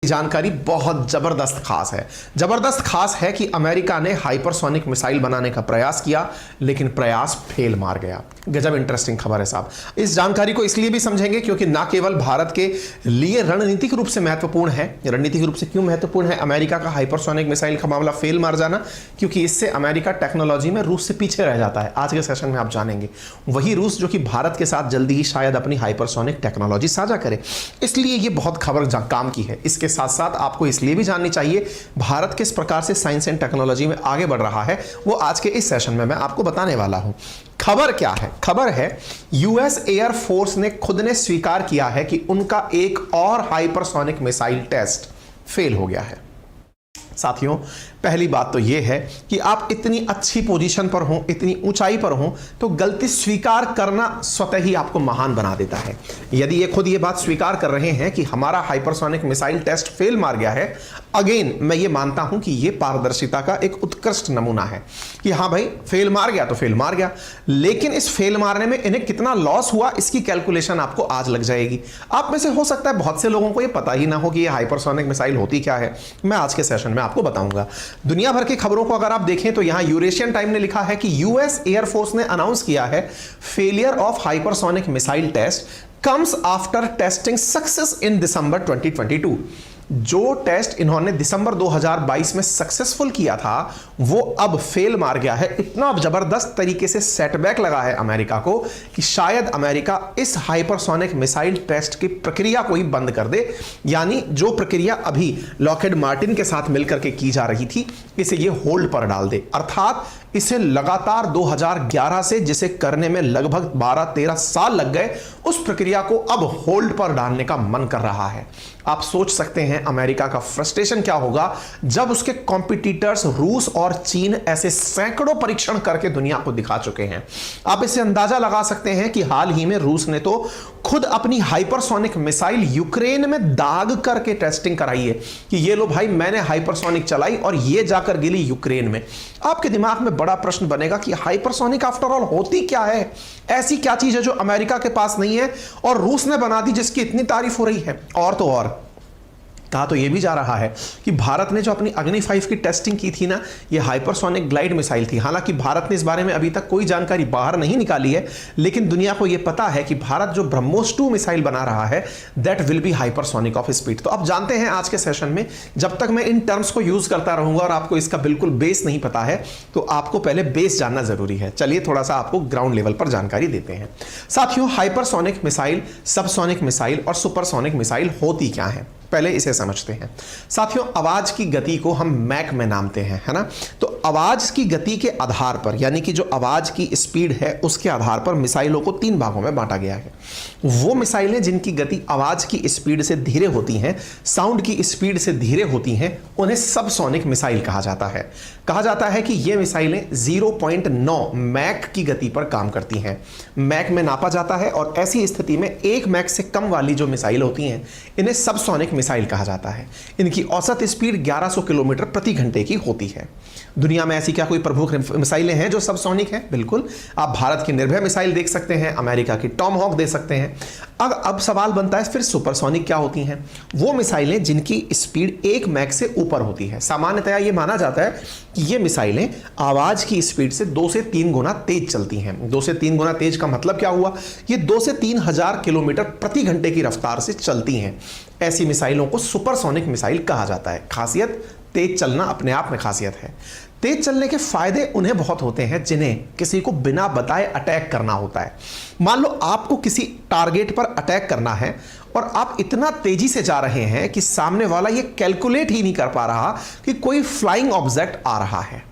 जानकारी बहुत जबरदस्त खास है। जबरदस्त खास है कि अमेरिका ने हाइपरसोनिक मिसाइल बनाने का प्रयास किया, लेकिन प्रयास फेल मार गया। गजब इंटरेस्टिंग खबर है साहब। इस जानकारी को इसलिए भी समझेंगे क्योंकि ना केवल भारत के लिए रणनीतिक रूप से महत्वपूर्ण है। रणनीतिक रूप से क्यों महत्वपूर्ण है अमेरिका का हाइपरसोनिक मिसाइल का मामला फेल मार जाना? क्योंकि इससे अमेरिका टेक्नोलॉजी में रूस से पीछे रह जाता है। आज के सेशन में आप जानेंगे वही रूस जो कि भारत के साथ जल्दी ही शायद अपनी हाइपरसोनिक टेक्नोलॉजी साझा करे। इसलिए यह बहुत खबर काम की है। इसके साथ साथ आपको इसलिए भी जाननी चाहिए भारत किस प्रकार से साइंस एंड टेक्नोलॉजी में आगे बढ़ रहा है, वो आज के इस सेशन में मैं आपको बताने वाला हूं। खबर क्या है? खबर है यूएस एयर फोर्स ने खुद ने स्वीकार किया है कि उनका एक और हाइपरसोनिक मिसाइल टेस्ट फेल हो गया है। साथियों, पहली बात तो यह है कि आप इतनी अच्छी पोजीशन पर हो, इतनी ऊंचाई पर हो, तो गलती स्वीकार करना स्वतः ही आपको महान बना देता है। यदि ये खुद ये बात स्वीकार कर रहे हैं कि हमारा हाइपरसोनिक मिसाइल टेस्ट फेल मार गया है, अगेन मैं ये मानता हूं कि ये पारदर्शिता का एक उत्कृष्ट नमूना है कि हाँ भाई, फेल मार गया तो फेल मार गया, लेकिन इस फेल मारने में इन्हें कितना लॉस हुआ इसकी कैलकुलेशन आपको आज लग जाएगी। आप में से हो सकता है बहुत से लोगों को ये पता ही ना हो कि ये हाइपरसोनिक मिसाइल होती क्या है। मैं आज के सेशन में आपको बताऊंगा। दुनिया भर की खबरों को अगर आप देखें तो यहां यूरेशियन टाइम ने लिखा है कि यूएस एयरफोर्स ने अनाउंस किया है failure of hypersonic missile test comes after testing success in December 2022। जो टेस्ट इन्होंने दिसंबर 2022 में सक्सेसफुल किया था वो अब फेल मार गया है। इतना जबरदस्त तरीके से सेटबैक लगा है अमेरिका को कि शायद अमेरिका इस हाइपरसोनिक मिसाइल टेस्ट की प्रक्रिया को ही बंद कर दे। यानी जो प्रक्रिया अभी लॉकहीड मार्टिन के साथ मिलकर के की जा रही थी, इसे ये होल्ड पर डाल दे। अर्थात इसे लगातार 2011 से जिसे करने में लगभग 12-13 साल लग गए, उस प्रक्रिया को अब होल्ड पर डालने का मन कर रहा है। आप सोच सकते हैं अमेरिका का फ्रस्ट्रेशन क्या होगा जब उसके कॉम्पिटिटर्स रूस और चीन ऐसे सैकड़ों परीक्षण करके दुनिया को दिखा चुके हैं। आप इसे अंदाजा लगा सकते हैं कि हाल ही में रूस ने तो खुद अपनी हाइपरसोनिक मिसाइल यूक्रेन में दाग करके टेस्टिंग कराई है कि ये लो भाई, मैंने हाइपरसोनिक चलाई और ये जाकर गिरी यूक्रेन में। आपके दिमाग में बड़ा प्रश्न बनेगा कि हाइपरसोनिक आफ्टर ऑल होती क्या है? ऐसी क्या चीज है जो अमेरिका के पास नहीं है और रूस ने बना दी जिसकी इतनी तारीफ हो रही है? और तो और कहा तो यह भी जा रहा है कि भारत ने जो अपनी अग्नि 5 की टेस्टिंग की थी ना, यह हाइपरसोनिक ग्लाइड मिसाइल थी। हालांकि भारत ने इस बारे में अभी तक कोई जानकारी बाहर नहीं निकाली है, लेकिन दुनिया को यह पता है कि भारत जो ब्रह्मोस 2 मिसाइल बना रहा है that will be hypersonic of speed. तो अब जानते हैं आज के सेशन में, जब तक मैं इन टर्म्स को यूज करता रहूंगा और आपको इसका बिल्कुल बेस नहीं पता है तो आपको पहले बेस जानना जरूरी है। चलिए थोड़ा सा आपको ग्राउंड लेवल पर जानकारी देते हैं। साथियों, हाइपरसोनिक मिसाइल, सबसोनिक मिसाइल और सुपरसोनिक मिसाइल होती क्या है, पहले इसे समझते हैं। साथियों, आवाज की गति को हम मैक में नामते हैं, है ना? तो आवाज की गति के आधार पर, यानी कि जो आवाज की स्पीड है उसके आधार पर मिसाइलों को 3 भागों में बांटा गया है। वो मिसाइलें जिनकी गति आवाज की स्पीड से धीरे होती हैं, साउंड की स्पीड से धीरे होती हैं, उन्हें सबसोनिक मिसाइल कहा जाता है। कहा जाता है कि ये मिसाइलें 0.9 मैक की गति पर काम करती हैं। मैक में नापा जाता है और ऐसी स्थिति में 1 मैक से कम वाली जो मिसाइल होती हैं इन्हें सबसोनिक मिसाइल कहा जाता है। इनकी औसत स्पीड 1100 किलोमीटर प्रति घंटे की होती है। दुनिया में ऐसी क्या कोई प्रमुख मिसाइलें हैं जो सबसोनिक हैं? बिल्कुल। आप भारत की निर्भय मिसाइल देख सकते हैं, अमेरिका की टॉमहॉक देख सकते हैं। अब सवाल बनता है फिर सुपरसोनिक क्या होती हैं? वो मिसाइलें जिनकी स्पीड 1 मैक से ऊपर होती है। सामान्यतया ये माना जाता है कि ये मिसाइलें आवाज की स्पीड से 2 से 3 गुना तेज चलती हैं। 2 से 3 गुना तेज का मतलब क्या हुआ? ये 2 से 3 हजार किलोमीटर प्रति घंटे की रफ्तार से चलती हैं। ऐसी मिसाइलों को सुपरसोनिक मिसाइल कहा जाता है। खासियत, तेज चलना अपने आप में खासियत है। तेज चलने के फायदे उन्हें बहुत होते हैं जिन्हें किसी को बिना बताए अटैक करना होता है। मान लो आपको किसी टारगेट पर अटैक करना है और आप इतना तेजी से जा रहे हैं कि सामने वाला ये कैलकुलेट ही नहीं कर पा रहा कि कोई फ्लाइंग ऑब्जेक्ट आ रहा है।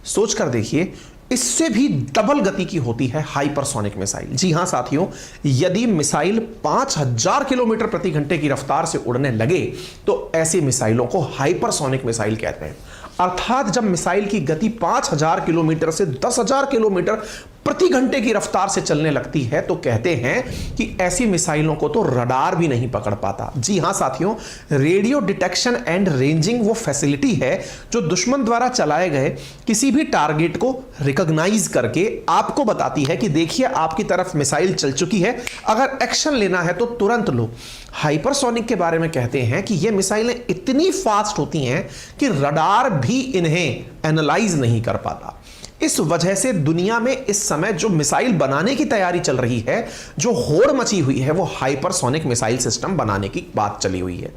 सोच कर देखिए, इससे भी डबल गति की होती है हाइपरसोनिक मिसाइल। जी हां साथियों, यदि मिसाइल 5000 किलोमीटर प्रति घंटे की रफ्तार से उड़ने लगे तो ऐसी मिसाइलों को हाइपरसोनिक मिसाइल कहते हैं। अर्थात जब मिसाइल की गति 5000 किलोमीटर से 10,000 किलोमीटर प्रति घंटे की रफ्तार से चलने लगती है तो कहते हैं कि ऐसी मिसाइलों को तो रडार भी नहीं पकड़ पाता। जी हां साथियों, रेडियो डिटेक्शन एंड रेंजिंग वो फैसिलिटी है जो दुश्मन द्वारा चलाए गए किसी भी टारगेट को रिकॉग्नाइज करके आपको बताती है कि देखिए आपकी तरफ मिसाइल चल चुकी है, अगर एक्शन लेना है तो तुरंत लो। हाइपरसोनिक के बारे में कहते हैं कि ये मिसाइलें इतनी फास्ट होती हैं कि रडार भी इन्हें एनालाइज नहीं कर पाता। इस वजह से दुनिया में इस समय जो मिसाइल बनाने की तैयारी चल रही है, जो होड़ मची हुई है, वो हाइपरसोनिक मिसाइल सिस्टम बनाने की बात चली हुई है।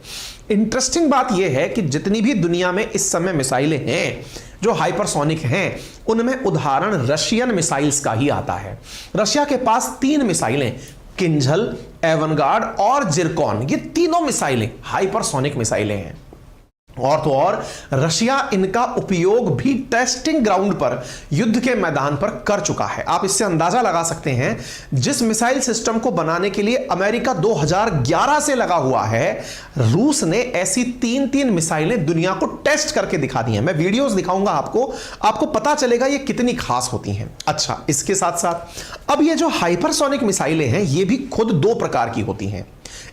इंटरेस्टिंग बात यह है कि जितनी भी दुनिया में इस समय मिसाइलें हैं जो हाइपरसोनिक हैं, उनमें उदाहरण रशियन मिसाइल्स का ही आता है। रशिया के पास 3 मिसाइलें, किंझल, एवनगार्ड और जिरकॉन, ये तीनों मिसाइलें हाइपरसोनिक मिसाइलें हैं। और तो और रशिया इनका उपयोग भी टेस्टिंग ग्राउंड पर, युद्ध के मैदान पर कर चुका है। आप इससे अंदाजा लगा सकते हैं, जिस मिसाइल सिस्टम को बनाने के लिए अमेरिका 2011 से लगा हुआ है, रूस ने ऐसी 3 मिसाइलें दुनिया को टेस्ट करके दिखा दी हैं। मैं वीडियोस दिखाऊंगा आपको पता चलेगा ये कितनी खास होती हैं। अच्छा, इसके साथ साथ अब ये जो हाइपरसोनिक मिसाइलें हैं, ये भी खुद 2 प्रकार की होती हैं।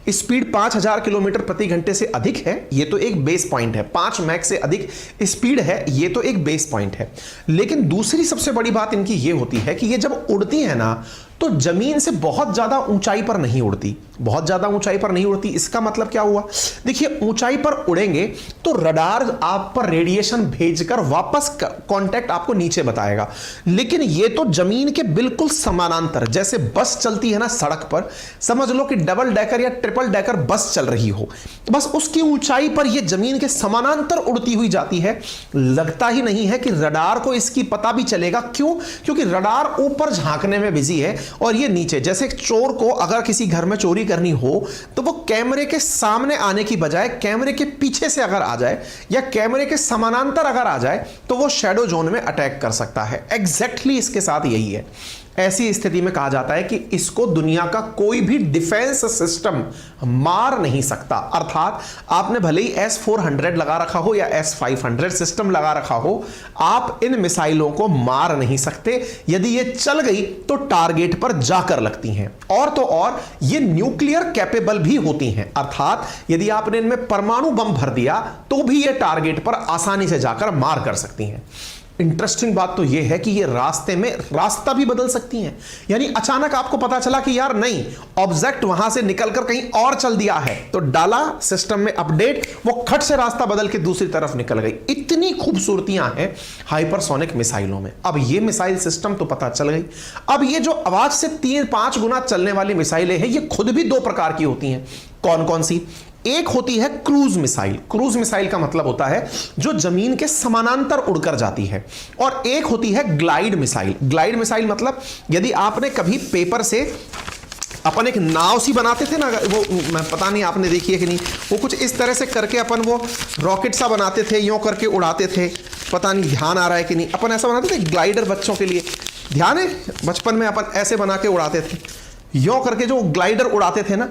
स्पीड 5000 किलोमीटर प्रति घंटे से अधिक है, ये तो एक बेस पॉइंट है। 5 मैक से अधिक स्पीड है, ये तो एक बेस पॉइंट है। लेकिन दूसरी सबसे बड़ी बात इनकी ये होती है कि ये जब उड़ती है ना, तो जमीन से बहुत ज्यादा ऊंचाई पर नहीं उड़ती। बहुत ज्यादा ऊंचाई पर नहीं उड़ती, इसका मतलब क्या हुआ? देखिए, ऊंचाई पर उड़ेंगे तो रडार आप पर रेडिएशन भेजकर वापस कांटेक्ट आपको नीचे बताएगा। लेकिन ये तो जमीन के बिल्कुल समानांतर, जैसे बस चलती है ना सड़क पर, समझ लो कि डबल डेकर या ट्रिपल डेकर बस चल रही हो, बस उसकी ऊंचाई पर ये जमीन के समानांतर उड़ती हुई जाती है। लगता ही नहीं है कि रडार को इसकी पता भी चलेगा। क्यों? क्योंकि रडार ऊपर झांकने में बिजी है और ये नीचे। जैसे चोर को अगर किसी घर में चोरी करनी हो तो वो कैमरे के सामने आने की बजाय कैमरे के पीछे से अगर आ जाए या कैमरे के समानांतर अगर आ जाए तो वो शैडो जोन में अटैक कर सकता है। एग्जैक्टली इसके साथ यही है। ऐसी स्थिति में कहा जाता है कि इसको दुनिया का कोई भी डिफेंस सिस्टम मार नहीं सकता। अर्थात आपने भले ही S-400 लगा रखा हो या S-500 सिस्टम लगा रखा हो, आप इन मिसाइलों को मार नहीं सकते। यदि ये चल गई तो टारगेट पर जाकर लगती हैं। और तो और ये न्यूक्लियर कैपेबल भी होती हैं, अर्थात यदि आपने इनमें परमाणु बम भर दिया तो भी ये टारगेट पर आसानी से जाकर मार कर सकती हैं। इंटरेस्टिंग बात तो यह है कि ये रास्ते में रास्ता भी बदल सकती हैं। यानी अचानक आपको पता चला कि यार नहीं, ऑब्जेक्ट वहां से निकलकर कहीं और चल दिया है, तो डाला सिस्टम में अपडेट, वो खट से रास्ता बदल के दूसरी तरफ निकल गई। इतनी खूबसूरतियां हैं हाइपरसोनिक मिसाइलों में। अब ये मिसाइल सिस्टम तो पता चल गई। अब ये जो आवाज से 3-5 गुना चलने वाली मिसाइलें हैं, ये खुद भी 2 प्रकार की होती हैं। कौन कौन सी? एक होती है क्रूज मिसाइल। क्रूज मिसाइल का मतलब होता है जो जमीन के समानांतर उड़कर जाती है। और एक होती है ग्लाइड मिसाइल। ग्लाइड मिसाइल मतलब यदि आपने कभी पेपर से अपन एक नाव सी बनाते थे ना, वो मैं पता नहीं आपने देखी है कि नहीं, वो कुछ इस तरह से करके अपन वो रॉकेट सा बनाते थे, यूं करके उड़ाते थे। पता नहीं ध्यान आ रहा है कि नहीं, अपन ऐसा बनाते थे ग्लाइडर बच्चों के लिए। ध्यान है? बचपन में अपन ऐसे बना के उड़ाते थे, यूं करके जो ग्लाइडर उड़ाते थे ना,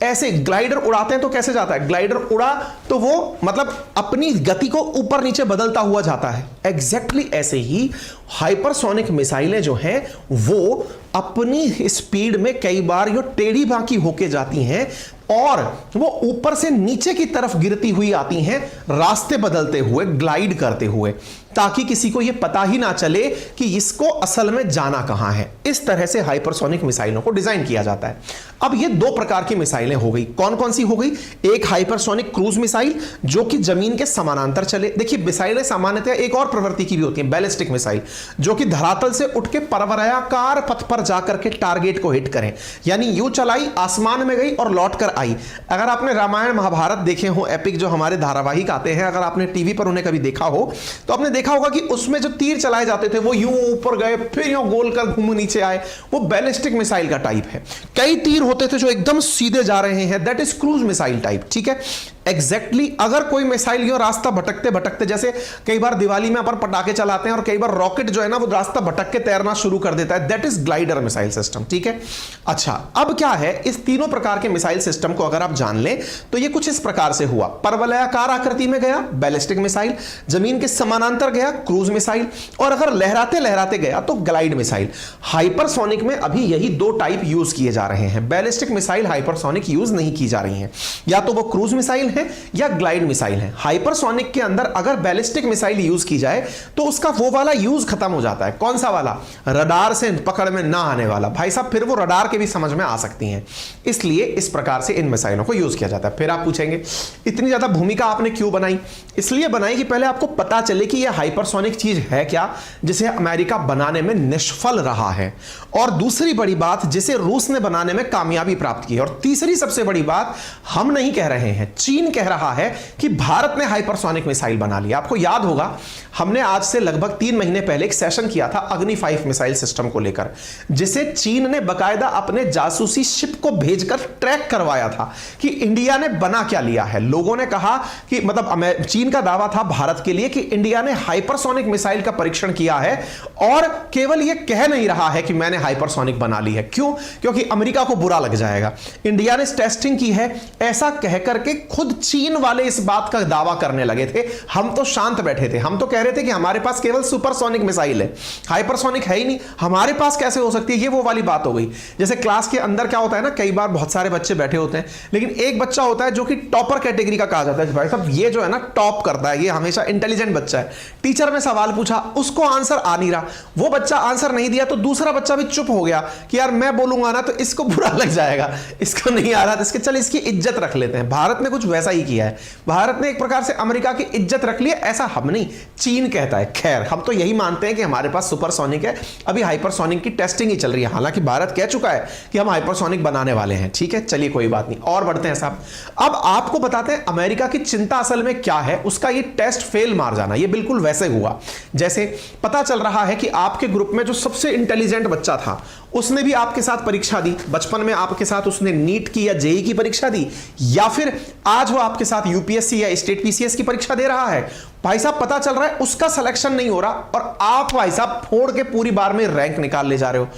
ऐसे ग्लाइडर उड़ाते हैं तो कैसे जाता है? ग्लाइडर उड़ा तो वो मतलब अपनी गति को ऊपर नीचे बदलता हुआ जाता है। एग्जैक्टली ऐसे ही हाइपरसोनिक मिसाइलें जो हैं वो अपनी स्पीड में कई बार यो टेढ़ी बांकी होके जाती हैं और वो ऊपर से नीचे की तरफ गिरती हुई आती हैं, रास्ते बदलते हुए, ग्लाइड करते हुए, ताकि किसी को यह पता ही ना चले कि इसको असल में जाना कहां है। इस तरह से हाइपरसोनिक मिसाइलों को डिजाइन किया जाता है। अब ये 2 प्रकार की मिसाइलें हो गई। कौन कौन सी हो गई? एक हाइपरसोनिक क्रूज मिसाइल जो कि जमीन के समानांतर चले। देखिए, मिसाइलें सामान्यतः एक और प्रवृत्ति की भी होती है, बैलिस्टिक मिसाइल, जो कि धरातल से उठ के परवलयाकार पथ पर जाकर के टारगेट को हिट करें। यानी यूं चलाई, आसमान में गई और लौट कर आई। अगर आपने रामायण महाभारत देखे हो, एपिक जो हमारे धारावाहिक आते हैं, अगर आपने टीवी पर उन्हें कभी देखा हो तो आपने देखा होगा कि उसमें जो तीर चलाए जाते थे वो यूं ऊपर गए, फिर यूं गोल कर घूम नीचे आए। वो बैलिस्टिक मिसाइल का टाइप है। कई तीर होते थे जो एकदम सीधे जा रहे हैं, that is cruise missile type. ठीक है, एग्जैक्टली अगर कोई मिसाइल यो रास्ता भटकते भटकते, जैसे कई बार दिवाली में अपन पटाखे चलाते हैं और कई बार रॉकेट जो है ना वो रास्ता भटक के तैरना शुरू कर देता है, that is glider missile system. ठीक है, अच्छा अब क्या है, इस तीनों प्रकार के मिसाइल सिस्टम को अगर आप जान लें तो ये कुछ इस प्रकार से हुआ। परवलयाकार आकृति में गया बैलिस्टिक मिसाइल, जमीन के समानांतर गया क्रूज मिसाइल, और अगर लहराते लहराते गया तो ग्लाइड मिसाइल। हाइपरसोनिक में अभी यही दो टाइप यूज किए जा रहे हैं। बैलिस्टिक मिसाइल हाइपरसोनिक यूज नहीं की जा रही हैं, या तो वो क्रूज मिसाइल है या ग्लाइड मिसाइल है। हाइपरसोनिक के अंदर अगर बैलिस्टिक मिसाइल यूज की जाए तो उसका वो वाला यूज खत्म हो जाता है। कौन सा वाला? रडार से पकड़ में ना आने वाला। भाई साहब फिर वो रडार के भी समझ में आ सकती हैं, इसलिए इस प्रकार से इन मिसाइलों को यूज किया जाता है। फिर आप पूछेंगे इतनी ज्यादा भूमिका आपने क्यों बनाई? इसलिए बनाई कि पहले आपको पता चले कि यह हाइपरसोनिक चीज है क्या, जिसे अमेरिका बनाने में निष्फल रहा है, और दूसरी बड़ी बात जिसे रूस ने बनाने में कामयाबी प्राप्त की है, और तीसरी सबसे बड़ी बात हम नहीं कह रहे हैं, चीन कह रहा है कि भारत ने हाइपरसोनिक मिसाइल बना लिया। आपको याद होगा हमने आज से लगभग 3 महीने पहले एक सेशन किया था अग्नि 5 मिसाइल सिस्टम को लेकर, जिसे चीन ने बकायदा अपने जासूसी शिप को भेजकर ट्रैक करवाया था कि इंडिया ने बना क्या लिया है। लोगों ने कहा कि मतलब चीन का दावा था भारत के लिए कि इंडिया ने हाइपरसोनिक मिसाइल का परीक्षण किया है, और केवल यह कह नहीं रहा है कि मैंने हाइपरसोनिक बना ली है। क्यों? क्योंकि अमेरिका को बुरा लग जाएगा। इंडिया ने टेस्टिंग की है ऐसा कहकर के खुद चीन वाले इस बात का दावा करने लगे थे। हम तो शांत बैठे थे, हम तो कह रहे थे कि हमारे पास केवल सुपरसोनिक मिसाइल है, हाइपरसोनिक है ही नहीं, हमारे पास कैसे हो सकती है। ये वो वाली बात हो गई। जैसे क्लास के अंदर क्या होता है ना, कई बार बहुत सारे बच्चे बैठे होते हैं, लेकिन एक बच्चा होता है जो कि टॉपर कैटेगरी का कहा जाता है, भाई साहब ये जो है ना टॉप करता है, ये हमेशा इंटेलिजेंट बच्चा है। टीचर ने सवाल पूछा, उसको आंसर आ नहीं रहा, वो बच्चा आंसर नहीं दिया तो दूसरा बच्चा भी चुप हो गया कि यार मैं बोलूंगा ना तो इसको बुरा लग जाएगा, इसको नहीं आ रहा तो इसके चल इसकी इज्जत रख लेते हैं। भारत ने कुछ वैसा ही किया है, भारत ने एक प्रकार से अमेरिका की इज्जत रख ली है। ऐसा हम नहीं, चीन कहता है। खैर हम तो यही मानते हैं कि हमारे पास सुपरसोनिक है, अभी हाइपरसोनिक की टेस्टिंग ही चल रही है, हालांकि भारत कह चुका है कि हम हाइपरसोनिक बनाने वाले हैं। ठीक है, चलिए कोई बात नहीं, और बढ़ते हैं साहब। अब आपको बताते हैं अमेरिका की चिंता असल में क्या है। उसका ये टेस्ट फेल मार जाना, ये बिल्कुल वैसे हुआ जैसे पता चल रहा है कि आपके ग्रुप में जो सबसे इंटेलिजेंट बच्चा था उसने भी आपके साथ परीक्षा दी, बचपन में आपके साथ उसने नीट की या जेई की परीक्षा दी, या फिर आज वो आपके साथ यूपीएससी या स्टेट पीसीएस की परीक्षा दे रहा है। भाई साहब पता चल रहा है उसका सिलेक्शन नहीं हो रहा और आप भाई साहब फोड़ के पूरी बार में रैंक निकाल ले जा रहे हो,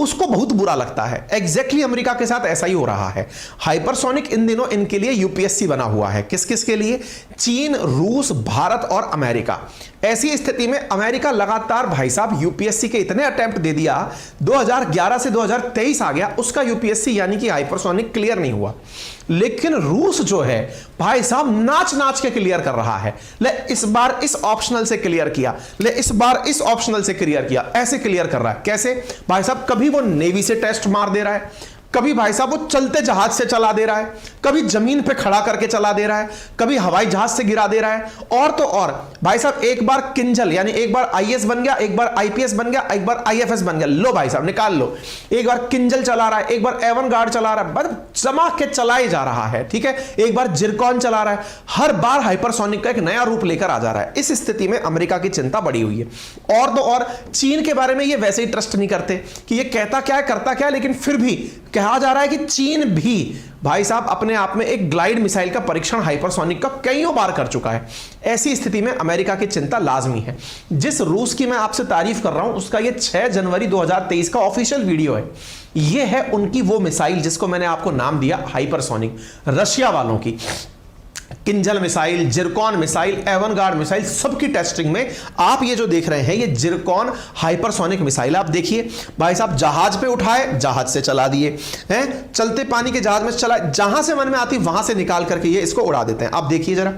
उसको बहुत बुरा लगता है। एग्जैक्टली अमेरिका के साथ ऐसा ही हो रहा है। हाइपरसोनिक इन दिनों इनके लिए यूपीएससी बना हुआ है। किस किस के लिए? चीन, रूस, भारत और अमेरिका। ऐसी स्थिति में अमेरिका लगातार भाई साहब यूपीएससी के इतने अटेम्प्ट दे दिया, 2011 से 2023 आ गया, उसका यूपीएससी यानी कि हाइपरसोनिक क्लियर नहीं हुआ। लेकिन रूस जो है भाई साहब नाच नाच के क्लियर कर रहा है। ले इस बार इस ऑप्शनल से क्लियर किया, ले इस बार इस ऑप्शनल से क्लियर किया, ऐसे क्लियर कर रहा है। कैसे? भाई साहब कभी वो नेवी से टेस्ट मार दे रहा है, कभी भाई साहब वो चलते जहाज से चला दे रहा है, कभी जमीन पे खड़ा करके चला दे रहा है, कभी हवाई जहाज से गिरा दे रहा है, और तो और भाई साहब एक बार किंजल यानी एक बार आईएएस बन गया, एक बार आईपीएस बन गया, एक बार आईएफएस बन गया। लो भाई साहब निकाल लो, एक बार किंजल चला रहा है, एक बार एवन गार्ड चला रहा है, बस जमा के चलाए जा रहा है। ठीक है, एक बार जिरकॉन चला रहा है, हर बार हाइपरसोनिक का एक नया रूप लेकर आ जा रहा है। इस स्थिति में अमेरिका की चिंता बढ़ी हुई है। और तो और चीन के बारे में ये वैसे ही ट्रस्ट नहीं करते कि ये कहता क्या है करता क्या है, लेकिन फिर भी कहा जा रहा है कि चीन भी भाई साहब अपने आप में एक ग्लाइड मिसाइल का परीक्षण हाइपरसोनिक का कईयों बार कर चुका है। ऐसी स्थिति में अमेरिका की चिंता लाजमी है। जिस रूस की मैं आपसे तारीफ कर रहा हूं उसका ये 6 जनवरी 2023 का ऑफिशियल वीडियो है। ये है उनकी वो मिसाइल जिसको मैंने आपको नाम दिया हाइपरसोनिक, रशिया वालों की। Kinjal missile, Zircon missile, avant-garde missile, सबकी टेस्टिंग में आप ये जो देख रहे हैं ये जिरकॉन हाइपरसोनिक मिसाइल। आप देखिए भाई साहब जहाज पे उठाए, जहाज से चला दिए हैं, चलते पानी के जहाज में चला, जहां से मन में आती वहां से निकाल करके ये इसको उड़ा देते हैं। आप देखिए जरा,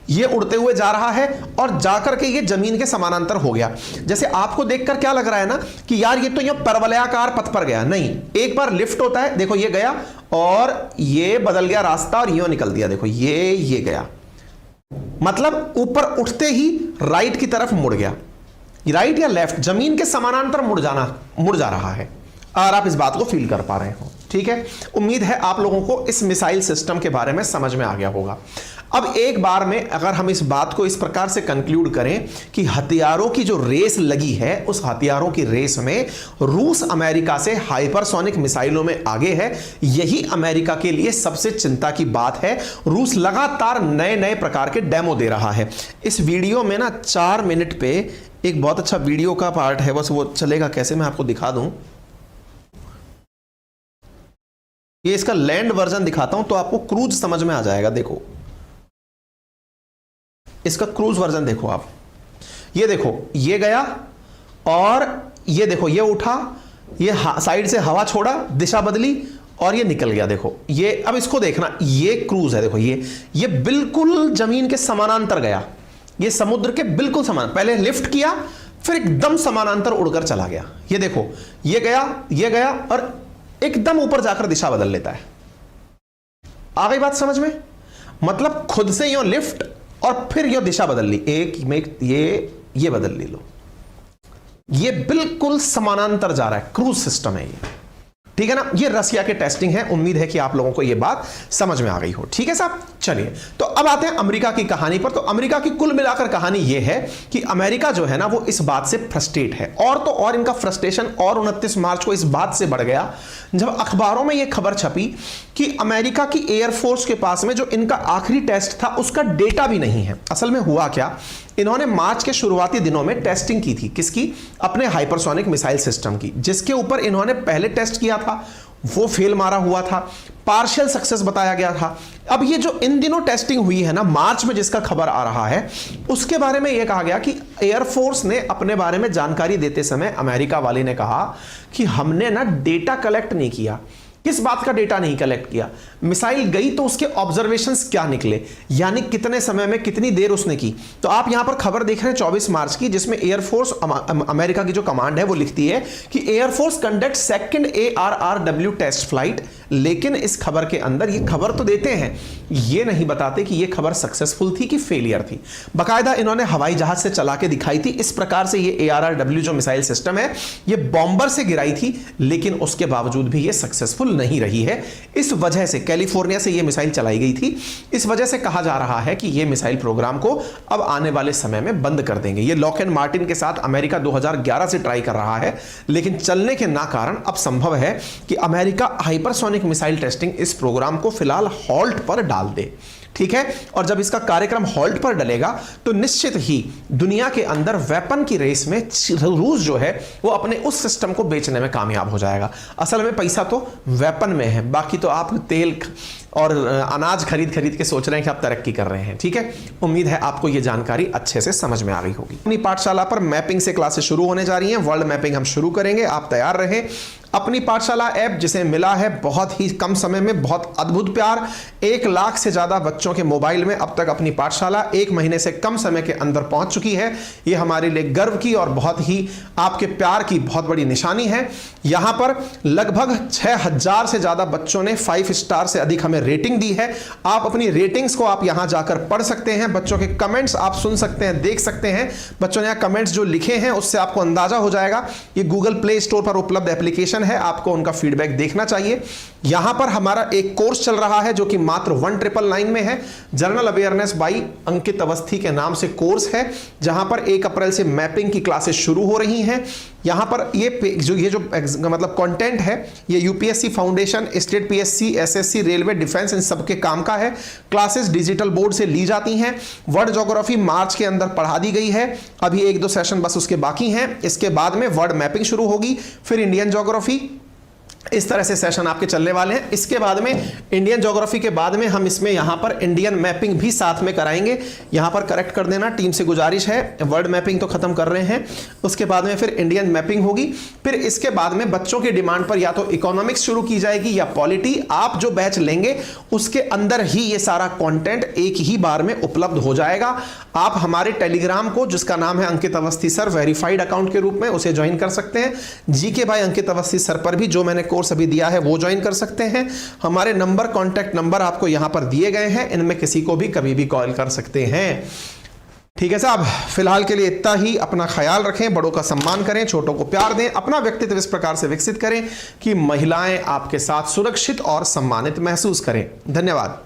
ये उड़ते हुए जा रहा है और जाकर के ये जमीन के समानांतर हो गया। जैसे आपको देखकर क्या लग रहा है ना कि यार ये तो ये परवलयाकार पथ पर गया, नहीं, एक बार लिफ्ट होता है, देखो ये गया और ये बदल गया रास्ता और यूं निकल दिया, देखो ये गया, मतलब ऊपर उठते ही राइट की तरफ मुड़ गया, राइट या लेफ्ट, जमीन के समानांतर मुड़ जा रहा है। और आप इस बात को फील कर पा रहे हो। ठीक है, उम्मीद है आप लोगों को इस मिसाइल सिस्टम के बारे में समझ में आ गया होगा। अब एक बार में अगर हम इस बात को इस प्रकार से कंक्लूड करें कि हथियारों की जो रेस लगी है, उस हथियारों की रेस में रूस अमेरिका से हाइपरसोनिक मिसाइलों में आगे है। यही अमेरिका के लिए सबसे चिंता की बात है। रूस लगातार नए नए प्रकार के डेमो दे रहा है। इस वीडियो में ना 4 मिनट पे एक बहुत अच्छा वीडियो का पार्ट है, बस वो चलेगा कैसे मैं आपको दिखा दूं। ये इसका लैंड वर्जन दिखाता हूं तो आपको क्रूज समझ में आ जाएगा। देखो इसका क्रूज वर्जन देखो आप, ये देखो ये गया और ये देखो ये उठा, ये साइड से हवा छोड़ा, दिशा बदली और ये निकल गया। देखो ये, अब इसको देखना, ये क्रूज है। देखो ये बिल्कुल जमीन के समानांतर गया, ये समुद्र के बिल्कुल समान, पहले लिफ्ट किया फिर एकदम समानांतर उड़कर चला गया। ये देखो ये गया और एकदम ऊपर जाकर दिशा बदल लेता है। आ गई बात समझ में? मतलब खुद से यो लिफ्ट और फिर यो दिशा बदल ली, एक में ये बदल ली। लो ये बिल्कुल समानांतर जा रहा है, क्रूज सिस्टम है ये, ठीक है ना। ये रसिया के टेस्टिंग है। उम्मीद है कि आप लोगों को ये बात समझ में आ गई हो, ठीक है साहब। चलिए तो अब आते हैं अमेरिका की कहानी पर। तो अमेरिका की कुल मिलाकर कहानी ये है कि अमेरिका जो है ना वो इस बात से फ्रस्ट्रेट है, और तो और इनका फ्रस्ट्रेशन और 29 मार्च को इस बात से बढ़ गया जब अखबारों में यह खबर छपी कि अमेरिका की एयरफोर्स के पास में जो इनका आखिरी टेस्ट था उसका डेटा भी नहीं है। असल में हुआ क्या, इन्होंने मार्च के शुरुआती दिनों में टेस्टिंग की थी। किसकी? अपने हाइपरसोनिक मिसाइल सिस्टम की, जिसके ऊपर इन्होंने पहले टेस्ट किया था, वो फेल मारा हुआ था, पार्शियल सक्सेस बताया गया था। अब ये जो इन दिनों टेस्टिंग हुई है ना मार्च में, जिसका खबर आ रहा है, उसके बारे में यह कहा गया कि एयरफोर्स ने अपने बारे में जानकारी देते समय अमेरिका वाले ने कहा कि हमने ना डेटा कलेक्ट नहीं किया। किस बात का डेटा नहीं कलेक्ट किया? मिसाइल गई तो उसके ऑब्जर्वेशंस क्या निकले, यानी कितने समय में कितनी देर उसने की। तो आप यहां पर खबर देख रहे हैं 24 मार्च की, जिसमें एयरफोर्स अमेरिका की जो कमांड है वो लिखती है कि air force conduct second ARRW test flight. लेकिन इस खबर के अंदर ये खबर तो देते हैं, ये नहीं बताते कि ये खबर सक्सेसफुल थी कि फेलियर थी। बाकायदा इन्होंने हवाई जहाज से चला के दिखाई थी। इस प्रकार से ये ARRW जो मिसाइल सिस्टम है ये बॉम्बर से गिराई थी, लेकिन उसके बावजूद भी ये सक्सेसफुल नहीं रही है। इस वजह से कैलिफोर्निया से ये मिसाइल चलाई गई थी। इस वजह से कहा जा रहा है कि ये मिसाइल प्रोग्राम को अब आने वाले समय में बंद कर देंगे। ये लॉकहीड मार्टिन के साथ अमेरिका 2011 से ट्राई कर रहा है, लेकिन चलने के ना कारण अब संभव है कि अमेरिका हाइपरसोनिक मिसाइल टेस्टिंग इस प्रोग्राम को फिलहाल हॉल्ट पर डाल दे, ठीक है। और जब इसका कार्यक्रम हॉल्ट पर डलेगा तो निश्चित ही दुनिया के अंदर वेपन की रेस में रूस जो है वो अपने उस सिस्टम को बेचने में कामयाब हो जाएगा। असल में पैसा तो वेपन में है, बाकी तो आप तेल और अनाज खरीद खरीद के सोच रहे हैं कि आप तरक्की कर रहे हैं, ठीक है। उम्मीद है आपको ये जानकारी अच्छे से समझ में आ गई होगी। अपनी पाठशाला पर मैपिंग से क्लासेस शुरू होने जा रही हैं। वर्ल्ड मैपिंग हम शुरू करेंगे, आप तैयार रहें। अपनी पाठशाला ऐप जिसे मिला है बहुत ही कम समय में बहुत अद्भुत प्यार, 1 लाख से ज्यादा बच्चों के मोबाइल में अब तक अपनी पाठशाला 1 महीने से कम समय के अंदर पहुंच चुकी है। ये हमारे लिए गर्व की और बहुत ही आपके प्यार की बहुत बड़ी निशानी है। यहां पर लगभग 6000 से ज्यादा बच्चों ने 5 स्टार से अधिक हमें रेटिंग दी है। आप अपनी रेटिंग्स को आप यहां जाकर पढ़ सकते हैं, बच्चों के कमेंट्स आप सुन सकते हैं, देख सकते हैं। बच्चों ने कमेंट्स जो लिखे हैं उससे आपको अंदाजा हो जाएगा। ये गूगल प्ले स्टोर पर उपलब्ध एप्लीकेशन है, आपको उनका फीडबैक देखना चाहिए। यहां पर हमारा एक कोर्स चल रहा है जो कि मात्र 1999 में है। जनरल अवेयरनेस बाई अंकित अवस्थी के नाम से कोर्स है, जहां पर 1 अप्रैल से मैपिंग की क्लासेस शुरू हो रही हैं। यहां पर ये जो मतलब कंटेंट है ये UPSC foundation, state PSC, SSC, railway, defence in सबके काम का है। क्लासेस डिजिटल बोर्ड से ली जाती हैं। वर्ल्ड ज्योग्राफी मार्च के अंदर पढ़ा दी गई है, अभी 1-2 सेशन बस उसके बाकी हैं। इसके बाद में वर्ल्ड मैपिंग शुरू होगी, फिर इंडियन ज्योग्राफी, इस तरह से सेशन आपके चलने वाले हैं। इसके बाद में इंडियन ज्योग्राफी के बाद में हम इसमें यहां पर इंडियन मैपिंग भी साथ में कराएंगे। यहां पर करेक्ट कर देना, टीम से गुजारिश है। वर्ल्ड मैपिंग तो खत्म कर रहे हैं, उसके बाद में फिर इंडियन मैपिंग होगी। फिर इसके बाद में बच्चों की डिमांड पर या तो इकोनॉमिक्स शुरू की जाएगी या पॉलिटी। आप जो बैच लेंगे उसके अंदर ही ये सारा कंटेंट एक ही बार में उपलब्ध हो जाएगा। आप हमारे टेलीग्राम को, जिसका नाम है अंकित अवस्थी सर वेरीफाइड अकाउंट के रूप में, उसे ज्वाइन कर सकते हैं। GK by Ankit Awasthi sir पर भी जो मैंने कोर्स अभी दिया है वो ज्वाइन कर सकते हैं। हमारे नंबर, कांटेक्ट नंबर आपको यहां पर दिए गए हैं, इनमें किसी को भी कभी भी कॉल कर सकते हैं। ठीक है साहब, फिलहाल के लिए इतना ही। अपना ख्याल रखें, बड़ों का सम्मान करें, छोटों को प्यार दें, अपना व्यक्तित्व इस प्रकार से विकसित करें कि महिलाएं आपके साथ सुरक्षित और सम्मानित महसूस करें। धन्यवाद।